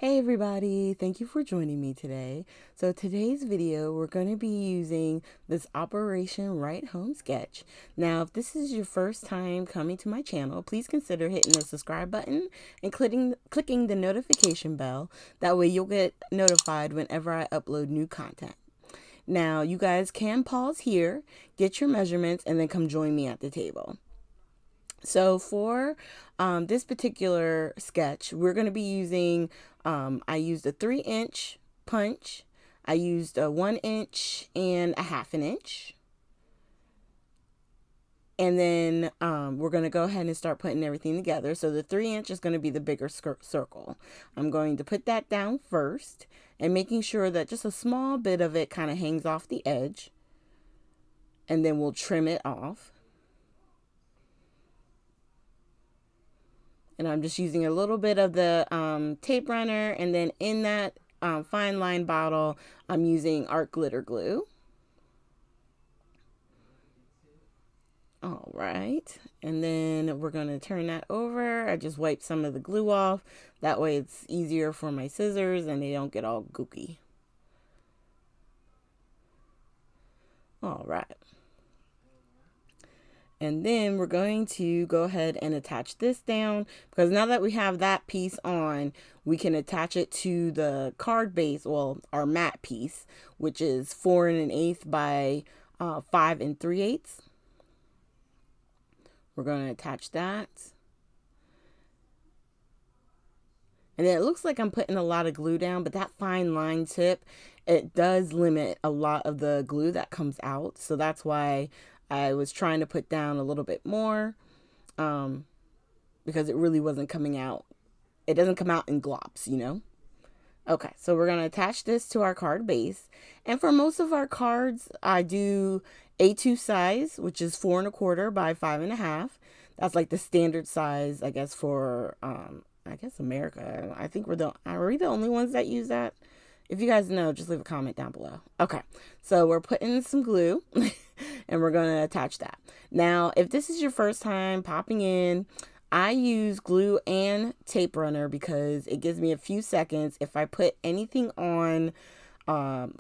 Hey everybody, thank you for joining me today. So today's video, we're going to be using this Operation Right Home sketch. Now, if this is your first time coming to my channel, please consider hitting the subscribe button and clicking the notification bell. That way you'll get notified whenever I upload new content. Now, you guys can pause here, get your measurements, and then come join me at the table. So for this particular sketch, we're going to be using, I used a 3-inch punch, I used a 1-inch and a 1/2 inch. And then we're going to go ahead and start putting everything together. So the 3-inch is going to be the bigger circle. I'm going to put that down first and making sure that just a small bit of it kind of hangs off the edge. And then we'll trim it off. And I'm just using a little bit of the tape runner, and then in that fine line bottle, I'm using art glitter glue. All right, and then we're going to turn that over. I just wipe some of the glue off. That way it's easier for my scissors and they don't get all gooky. All right. And then we're going to go ahead and attach this down, because now that we have that piece on, we can attach it to the card base, well, our matte piece, which is 4 1/8 by 5 3/8. We're going to attach that. And then it looks like I'm putting a lot of glue down, but that fine line tip, it does limit a lot of the glue that comes out. So that's why I was trying to put down a little bit more, because it really wasn't coming out. It doesn't come out in globs, you know? Okay, so we're going to attach this to our card base. And for most of our cards, I do A2 size, which is 4 1/4 by 5 1/2. That's like the standard size, I guess, for, I guess America. I think are we the only ones that use that? If you guys know, just leave a comment down below. Okay, so we're putting some glue and we're going to attach that. Now, if this is your first time popping in, I use glue and tape runner because it gives me a few seconds. If I put anything on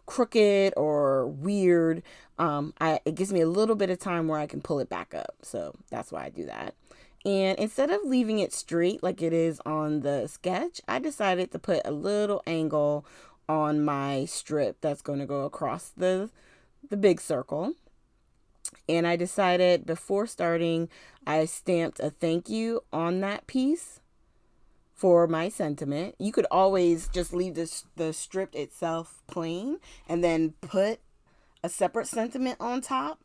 crooked or weird, it gives me a little bit of time where I can pull it back up. So that's why I do that. And instead of leaving it straight like it is on the sketch, I decided to put a little angle on my strip that's going to go across the big circle. And I decided before starting, I stamped a thank you on that piece for my sentiment. You could always just leave the strip itself plain and then put a separate sentiment on top,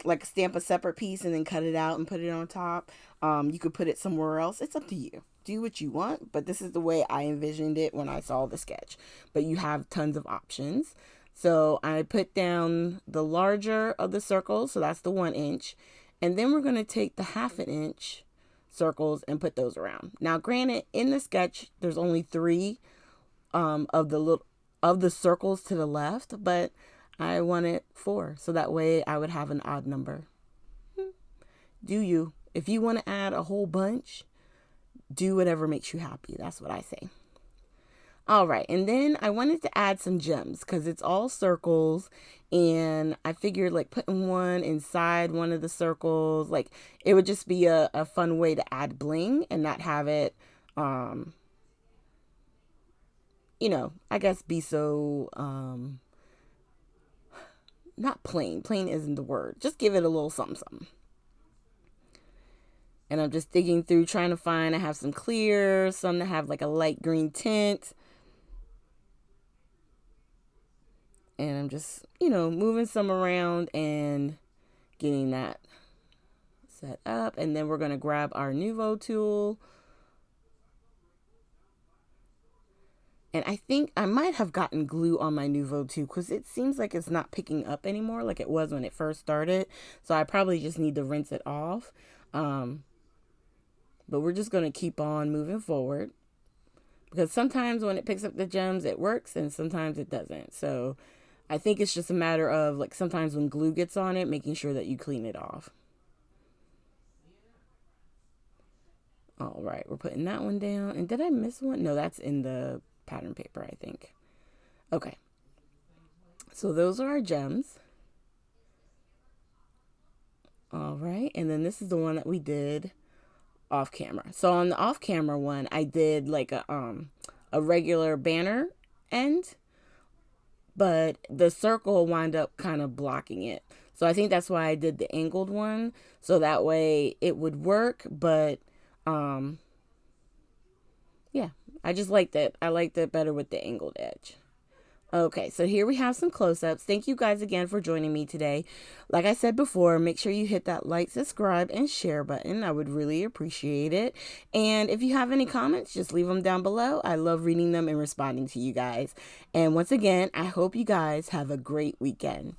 like stamp a separate piece and then cut it out and put it on top. You could put it somewhere else. It's up to you. Do what you want, but this is the way I envisioned it when I saw the sketch. But you have tons of options. So I put down the larger of the circles, so that's the 1 inch. And then we're going to take the 1/2 inch circles and put those around. Now, granted, in the sketch, there's only 3 of the circles to the left, but I wanted 4, so that way I would have an odd number. Do you? If you want to add a whole bunch, do whatever makes you happy. That's what I say. All right, and then I wanted to add some gems because it's all circles, and I figured like putting one inside one of the circles, like it would just be a fun way to add bling and not have it, you know, I guess be so, not plain. Plain isn't the word. Just give it a little something, something. And I'm just digging through, trying to find, I have some clear, some that have like a light green tint. And I'm just, you know, moving some around and getting that set up. And then we're going to grab our Nuvo tool. And I think I might have gotten glue on my Nuvo too, because it seems like it's not picking up anymore like it was when it first started. So I probably just need to rinse it off. But we're just going to keep on moving forward, because sometimes when it picks up the gems, it works, and sometimes it doesn't. So I think it's just a matter of, like, sometimes when glue gets on it, making sure that you clean it off. All right, we're putting that one down. And did I miss one? No, that's in the pattern paper, I think. Okay. So those are our gems. All right. And then this is the one that we did off camera. So on the off camera one, I did like a regular banner end, but the circle wound up kind of blocking it. So I think that's why I did the angled one. So that way it would work, but yeah, I just liked it. I liked it better with the angled edge. Okay, so here we have some close-ups. Thank you guys again for joining me today. Like I said before, make sure you hit that like, subscribe, and share button. I would really appreciate it. And if you have any comments, just leave them down below. I love reading them and responding to you guys. And once again, I hope you guys have a great weekend.